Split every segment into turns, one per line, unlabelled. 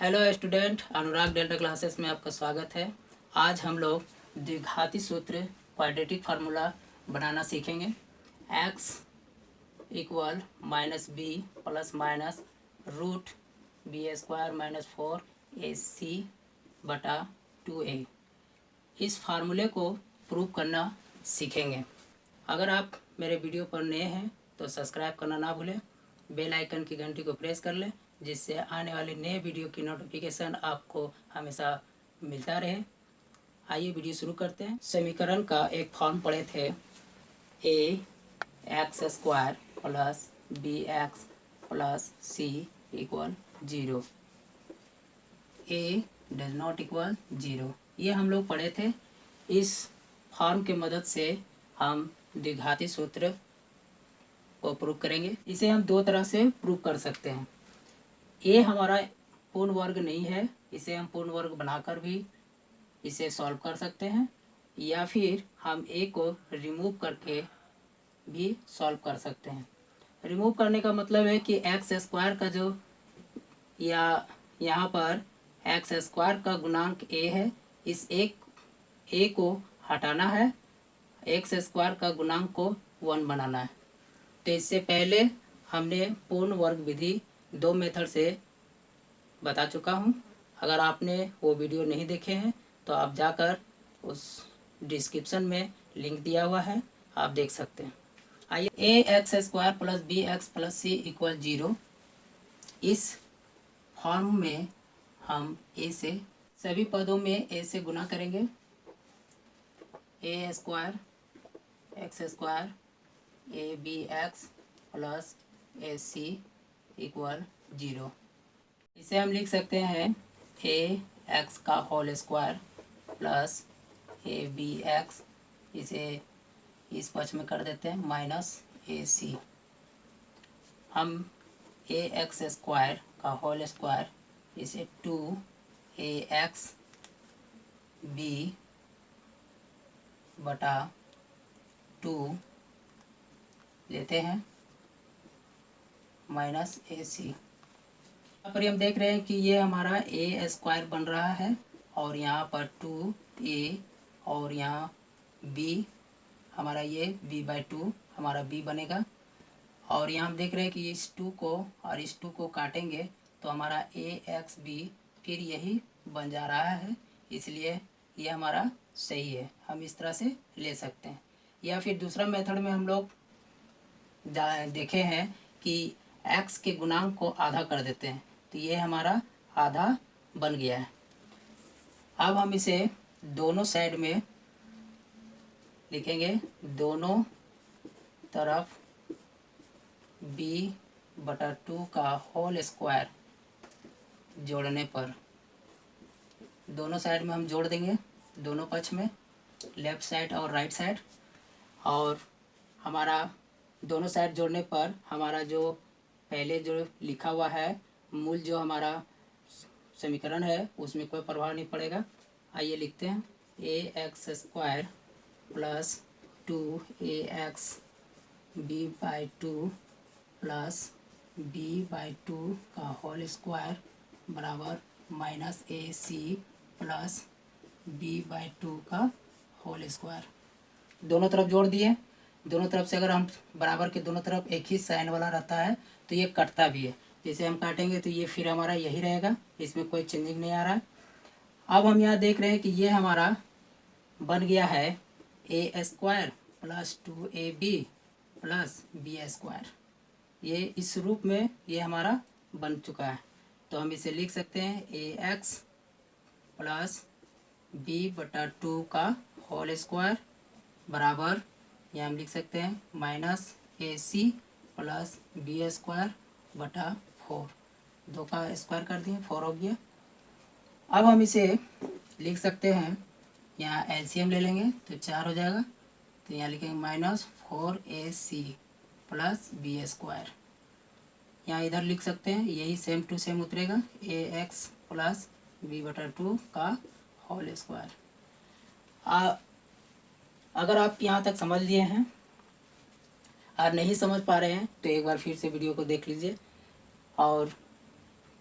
Hello student, अनुराग delta classes में आपका स्वागत है। आज हम लोग द्विघाती सूत्र क्वाड्रेटिक फार्मूला बनाना सीखेंगे। x equal minus B plus minus root B square minus 4ac बटा 2a। इस फार्मूले को प्रूव करना सीखेंगे। अगर आप मेरे वीडियो पर नए हैं तो सब्सक्राइब करना ना भूलें, बेल आइकन की घंटी को प्रेस कर लें, जिससे आने वाले नए वीडियो की नोटिफिकेशन आपको हमेशा मिलता रहे। आइए वीडियो शुरू करते हैं। समीकरण का एक फॉर्म पढ़े थे, A X square plus B X plus C equal 0, A does not equal 0। ये हम लोग पढ़े थे। इस फॉर्म के मदद से हम द्विघाती सूत्र को प्रूव करेंगे। इसे हम दो तरह से प्रूव कर सकते हैं। ए हमारा पूर्ण वर्ग नहीं है, इसे हम पूर्ण वर्ग बनाकर भी इसे सॉल्व कर सकते हैं, या फिर हम ए को रिमूव करके भी सॉल्व कर सकते हैं। रिमूव करने का मतलब है कि एक्स स्क्वायर का जो या यहाँ पर एक्स स्क्वायर का गुणांक ए है, इस एक ए को हटाना है, एक्स स्क्वायर का गुणांक को 1 बनाना है। तो इससे पहले हमने पूर्ण वर्ग विधि 2 मेथड से बता चुका हूँ। अगर आपने वो वीडियो नहीं देखे हैं तो आप जाकर उस डिस्क्रिप्शन में लिंक दिया हुआ है, आप देख सकते हैं। आइए, A X square plus B X plus C equal 0, इस फॉर्म में हम ए से सभी पदों में ए से गुना करेंगे। A square X square A B X plus A C equal 0। इसे हम लिख सकते हैं ए एक्स का whole square plus A B X, इसे इस पक्ष में कर देते हैं, माइनस ए सी। हम ए एक्स स्क्वायर का होल स्क्वायर, इसे 2 ए एक्स बी बटा 2 लेते हैं, माइनस ए सी। यहाँ पर हम देख रहे हैं कि ये हमारा ए स्क्वायर बन रहा है और यहाँ पर 2a और यहाँ b, हमारा ये b/2 हमारा b बनेगा। और यहाँ हम देख रहे हैं कि इस 2 को और इस 2 को काटेंगे तो हमारा ए एक्स बी फिर यही बन जा रहा है, इसलिए ये हमारा सही है। हम इस तरह से ले सकते हैं। या फिर दूसरा मेथड में हम लोग देखे हैं कि x के गुणांक को आधा कर देते हैं, तो ये हमारा आधा बन गया है। अब हम इसे दोनों साइड में लिखेंगे, दोनों तरफ b/2 का होल स्क्वायर जोड़ने पर, दोनों साइड में हम जोड़ देंगे, दोनों पक्ष में, लेफ्ट साइड और राइट साइड। और हमारा दोनों साइड जोड़ने पर हमारा जो पहले जो लिखा हुआ है मूल जो हमारा समीकरण है उसमें कोई प्रभाव नहीं पड़ेगा। आइए लिखते हैं, A X square plus 2 A x b/2 plus b/2 का होल स्क्वायर बराबर माइनस ए सी प्लस b/2 का होल स्क्वायर। दोनों तरफ जोड़ दिए। दोनों तरफ से अगर हम बराबर के दोनों तरफ एक ही साइन वाला रहता है तो ये कटता भी है। जैसे हम काटेंगे तो ये फिर हमारा यही रहेगा, इसमें कोई चेंजिंग नहीं आ रहा है। अब हम यहाँ देख रहे हैं कि ये हमारा बन गया है A square plus 2ab plus B square. ये इस रूप में ये हमारा बन चुका है। तो हम इसे लिख सकते हैं ए एक्स प्लस b/2 का होल स्क्वायर बराबर, यहाँ हम लिख सकते हैं माइनस ए सी प्लस बी स्क्वायर बटा 4। 2 का स्क्वायर कर दिए, 4 हो गया। अब हम इसे लिख सकते हैं, यहाँ एलसीएम ले लेंगे तो 4 हो जाएगा, तो यहाँ लिखेंगे minus 4ac plus B square. यहाँ इधर लिख सकते हैं, यही सेम टू सेम उतरेगा, ए एक्स प्लस b/2 का होल स्क्वायर। अगर आप यहाँ तक समझ लिए हैं और नहीं समझ पा रहे हैं तो एक बार फिर से वीडियो को देख लीजिए और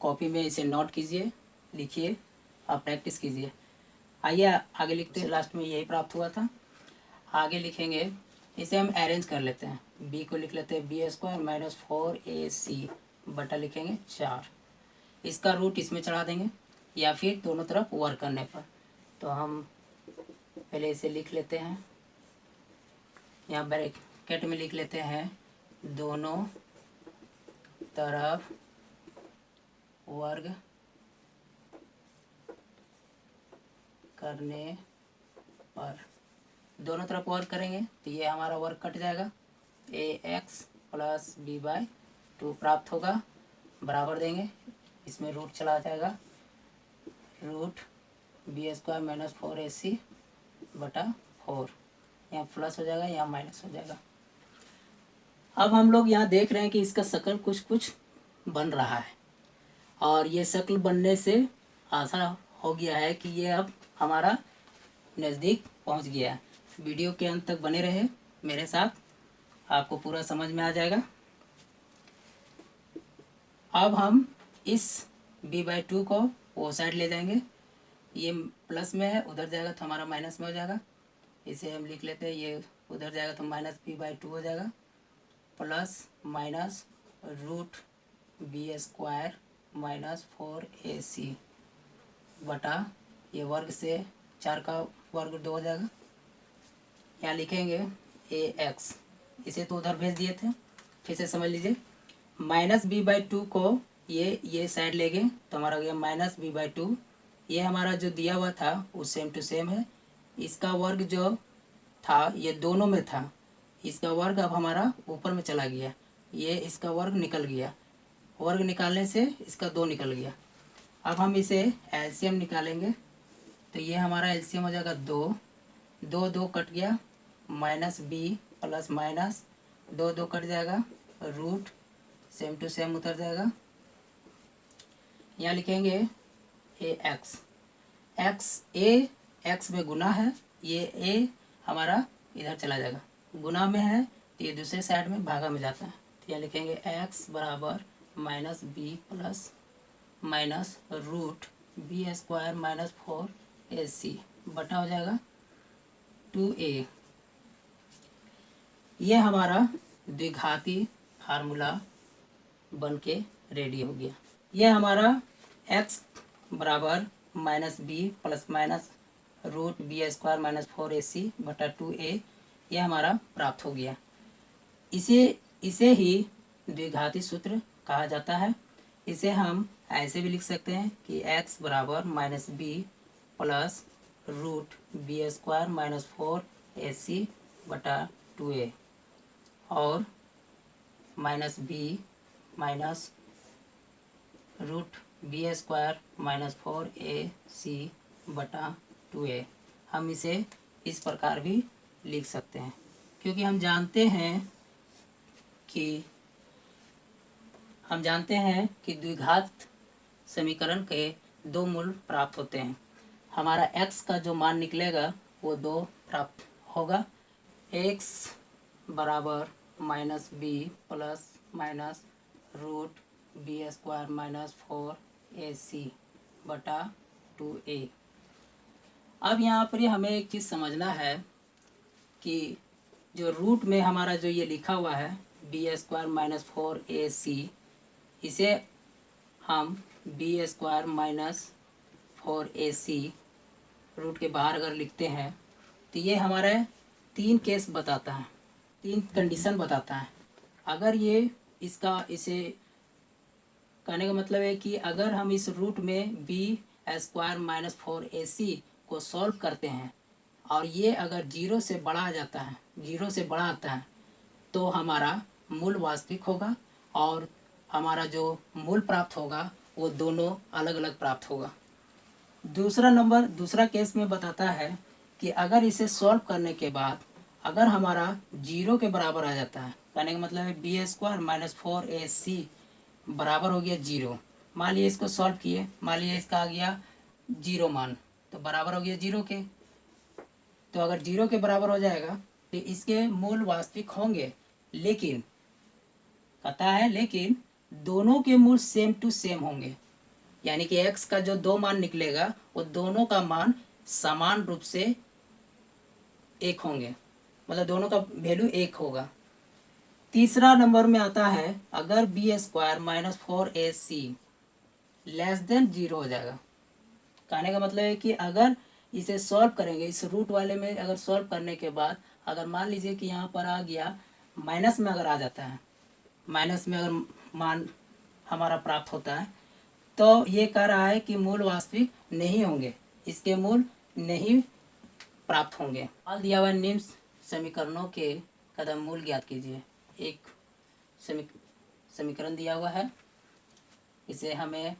कॉपी में इसे नोट कीजिए लिखिए और प्रैक्टिस कीजिए। आइए आगे लिखते हैं, लास्ट में यही प्राप्त हुआ था। आगे लिखेंगे, इसे हम अरेंज कर लेते हैं। b को लिख लेते हैं b² माइनस 4ac बटा लिखेंगे 4। इसका रूट इसमें चढ़ा देंगे या फिर दोनों तरफ वर्क करने पर। तो हम पहले इसे लिख लेते हैं, यहाँ ब्रैकेट में लिख लेते हैं दोनों तरफ वर्ग करने पर। दोनों तरफ वर्क करेंगे तो ये हमारा वर्क कट जाएगा, ax प्लस b/2 प्राप्त होगा, बराबर देंगे, इसमें रूट चला जाएगा, रूट b² माइनस 4ac बटा 4। यहाँ प्लस हो जाएगा, यहाँ माइनस हो जाएगा। अब हम लोग यहाँ देख रहे हैं कि इसका शक्ल कुछ कुछ बन रहा है, और ये शक्ल बनने से आशा हो गया है कि ये अब हमारा नज़दीक पहुँच गया है। वीडियो के अंत तक बने रहे मेरे साथ, आपको पूरा समझ में आ जाएगा। अब हम इस b/2 को वो साइड ले जाएंगे, ये प्लस में है, उधर जाएगा तो हमारा माइनस में हो जाएगा। इसे हम लिख लेते हैं, ये उधर जाएगा तो माइनस b/2 हो जाएगा, plus minus root b² minus 4ac बटा, ये वर्ग से 4 का वर्ग 2 हो जाएगा। यहाँ लिखेंगे ax, इसे तो उधर भेज दिए थे, फिर से समझ लीजिए। माइनस b/2 को ये साइड ले गए तो हमारा हो गया माइनस b/2। ये हमारा जो दिया हुआ था वो सेम टू सेम है, इसका वर्ग जो था ये दोनों में था, इसका वर्ग अब हमारा ऊपर में चला गया, ये इसका वर्ग निकल गया, वर्ग निकालने से इसका 2 निकल गया। अब हम इसे एलसीएम निकालेंगे तो ये हमारा एलसीएम हो जाएगा 2, 2 2 कट गया, minus b plus minus 2 2 cut जाएगा, रूट सेम टू सेम उतर जाएगा। यहाँ लिखेंगे ax, x में गुना है, ये a हमारा इधर चला जाएगा, गुना में है तो ये दूसरे साइड में भागा में जाता है। तो यहाँ लिखेंगे x बराबर minus b plus minus root b² minus 4ac बटा हो जाएगा 2a। ये हमारा द्विघाती फार्मूला बन के रेडी हो गया। ये हमारा x बराबर minus b plus minus root b² minus 4ac बटा 2a, ये हमारा प्राप्त हो गया। इसे ही द्विघाती सूत्र कहा जाता है। इसे हम ऐसे भी लिख सकते हैं कि x बराबर minus b plus root b² minus 4ac बटा 2a, और minus b minus root b² minus 4ac बटा 2a। हम इसे इस प्रकार भी लिख सकते हैं, क्योंकि हम जानते हैं कि द्विघात समीकरण के 2 मूल प्राप्त होते हैं। हमारा x का जो मान निकलेगा वो 2 प्राप्त होगा। x बराबर minus b plus minus root b² minus 4ac बटा 2a। अब यहाँ पर हमें एक चीज़ समझना है कि जो रूट में हमारा जो ये लिखा हुआ है b² माइनस 4ac, इसे हम b² माइनस 4ac रूट के बाहर अगर लिखते हैं तो ये हमारा 3 केस बताता है, 3 कंडीशन बताता है। अगर ये इसे कहने का मतलब है कि अगर हम इस रूट में b² माइनस 4ac को सॉल्व करते हैं और ये अगर 0 से बड़ा आ जाता है, 0 से बड़ा आता है, तो हमारा मूल वास्तविक होगा और हमारा जो मूल प्राप्त होगा वो दोनों अलग अलग प्राप्त होगा। दूसरा केस में बताता है कि अगर इसे सॉल्व करने के बाद अगर हमारा 0 के बराबर आ जाता है, कहने का मतलब है b² माइनस 4ac बराबर हो गया 0। मान लिया इसको सॉल्व किए, मान लिया इसका आ गया 0 मान, तो बराबर हो गया 0 के। तो अगर 0 के बराबर हो जाएगा तो इसके मूल वास्तविक होंगे, लेकिन दोनों के मूल सेम टू सेम होंगे। यानी कि x का जो दो मान निकलेगा वो दोनों का मान समान रूप से एक होंगे, मतलब दोनों का वैल्यू एक होगा। तीसरा नंबर में आता है अगर B square minus 4ac less than 0 हो जाएगा। कहने का मतलब है कि अगर इसे सॉल्व करेंगे, इस रूट वाले में अगर सॉल्व करने के बाद अगर मान लीजिए कि यहाँ पर आ गया माइनस में, अगर आ जाता है माइनस में, अगर मान हमारा प्राप्त होता है, तो ये कह रहा है कि मूल वास्तविक नहीं होंगे, इसके मूल नहीं प्राप्त होंगे। हाल दिया हुआ निम्न समीकरणों के कदम मूल ज्ञात कीजिए। एक समीकरण दिया हुआ है, इसे हमें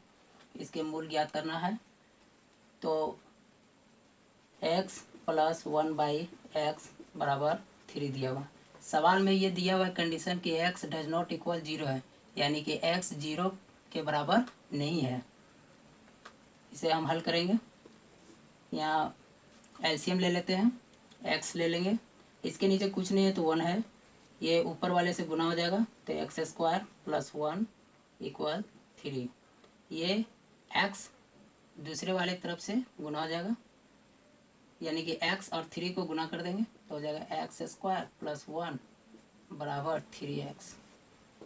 इसके मूल ज्ञात करना है। तो x प्लस 1/x बराबर 3 दिया हुआ। सवाल में ये दिया हुआ कंडीशन कि x डज नॉट इक्वल 0 है, यानी कि x 0 के बराबर नहीं है। इसे हम हल करेंगे। यहाँ एलसीएम ले लेते हैं, x ले लेंगे, इसके नीचे कुछ नहीं है तो 1 है, ये ऊपर वाले से गुना हो जाएगा तो x स्क्वायर प्लस 1 इक्वल 3। ये x दूसरे वाले तरफ से गुना हो जाएगा, यानी कि x और 3 को गुना कर देंगे तो हो जाएगा x स्क्वायर प्लस 1 बराबर 3x।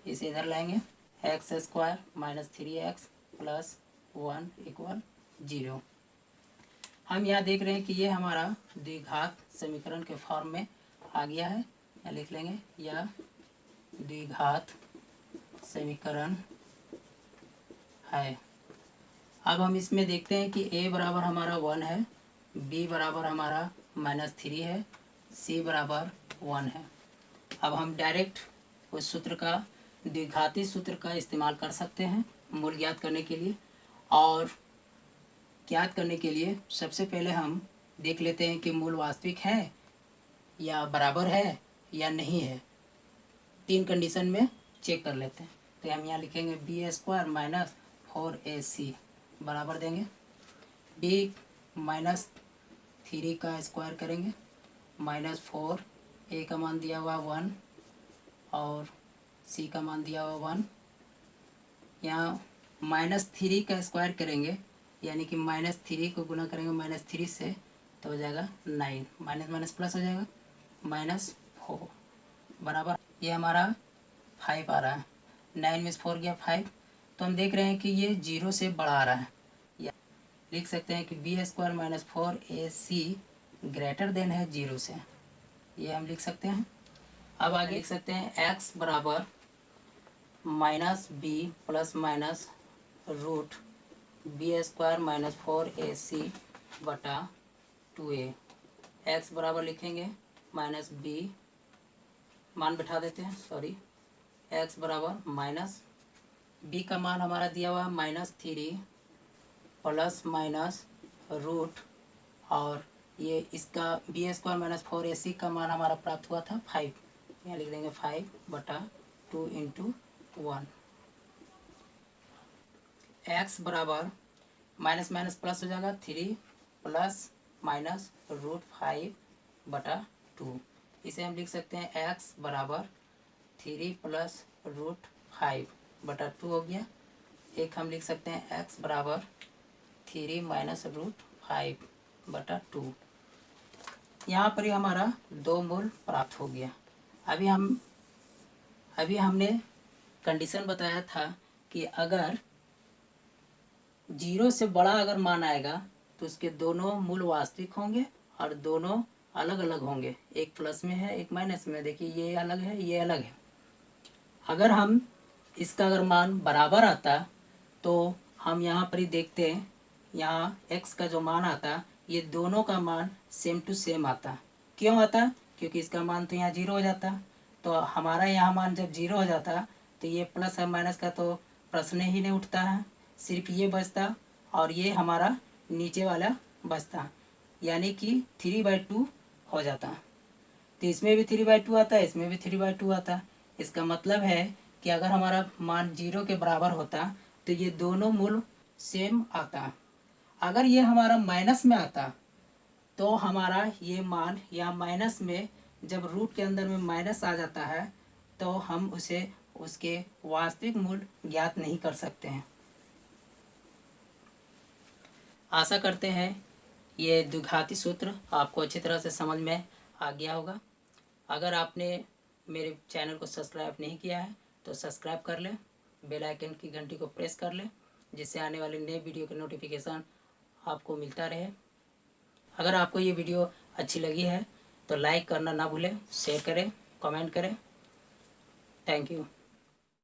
इसे इधर लाएंगे, x square minus 3x plus 1 equal 0। हम यहाँ देख रहे हैं कि ये हमारा द्विघात समीकरण के फॉर्म में आ गया है। यहाँ लिख लेंगे, यह द्विघात समीकरण है। अब हम इसमें देखते हैं कि a बराबर हमारा 1 है, b बराबर हमारा -3 है, c बराबर 1 है। अब हम डायरेक्ट उस सूत्र का, द्विघाती सूत्र का इस्तेमाल कर सकते हैं मूल ज्ञात करने के लिए। और ज्ञात करने के लिए सबसे पहले हम देख लेते हैं कि मूल वास्तविक है या बराबर है या नहीं है। 3 कंडीशन में चेक कर लेते हैं। तो हम यहाँ लिखेंगे बी स्क्वायर माइनस 4ac बराबर देंगे b माइनस 3 का स्क्वायर करेंगे -4, a का मान दिया हुआ 1 और c का मान दिया हुआ 1। यहाँ -3 का स्क्वायर करेंगे, यानी कि -3 को गुना करेंगे -3 से तो हो जाएगा 9, माइनस माइनस प्लस हो जाएगा -4 बराबर, ये हमारा 5 आ रहा है। 9 में 4 गया 5, तो हम देख रहे हैं कि ये 0 से बड़ा आ रहा है। या लिख सकते हैं कि B square minus 4ac greater than है 0 से, ये हम लिख सकते हैं। अब आगे लिख सकते हैं x बराबर -b plus minus root B square minus 4ac बटा 2a। x बराबर लिखेंगे -b, मान बैठा देते हैं, सॉरी, x बराबर माइनस b का मान हमारा दिया हुआ -3 प्लस माइनस रूट, और ये इसका बी स्क्वायर माइनस 4ac का मान हमारा प्राप्त हुआ था 5, यहाँ लिख देंगे 5 बटा 2 इंटू 1। x बराबर माइनस माइनस प्लस हो जाएगा 3 प्लस माइनस रूट 5 बटा 2। इसे हम लिख सकते हैं x बराबर 3 प्लस रूट 5 बटा 2 हो गया। एक हम लिख सकते हैं x बराबर 3 माइनस रूट 5 बटा 2। यहाँ पर ही हमारा 2 मूल प्राप्त हो गया। अभी हमने कंडीशन बताया था कि अगर 0 से बड़ा अगर मान आएगा तो उसके दोनों मूल वास्तविक होंगे और दोनों अलग अलग होंगे, एक प्लस में है एक माइनस में। देखिए ये अलग है, ये अलग है। अगर हम इसका अगर मान बराबर आता तो हम यहाँ पर ही देखते हैं, यहाँ x का जो मान आता ये दोनों का मान सेम टू सेम आता। क्यों आता? क्योंकि इसका मान तो यहाँ 0 हो जाता, तो हमारा यहाँ मान जब 0 हो जाता तो ये प्लस और माइनस का तो प्रश्न ही नहीं उठता है, सिर्फ ये बचता और ये हमारा नीचे वाला बचता, यानी कि 3/2 हो जाता। तो इसमें भी 3/2 आता है, इसमें भी 3/2 आता। इसका मतलब है कि अगर हमारा मान 0 के बराबर होता तो ये दोनों मूल सेम आता। अगर ये हमारा माइनस में आता तो हमारा ये मान या माइनस में जब रूट के अंदर में माइनस आ जाता है तो हम उसे उसके वास्तविक मूल ज्ञात नहीं कर सकते हैं। आशा करते हैं ये द्विघाती सूत्र आपको अच्छी तरह से समझ में आ गया होगा। अगर आपने मेरे चैनल को सब्सक्राइब नहीं किया है तो सब्सक्राइब कर लें, बेल आइकन की घंटी को प्रेस कर लें, जिससे आने वाले नए वीडियो के नोटिफिकेशन आपको मिलता रहे। अगर आपको ये वीडियो अच्छी लगी है तो लाइक करना ना भूलें, शेयर करें, कमेंट करें। Thank you.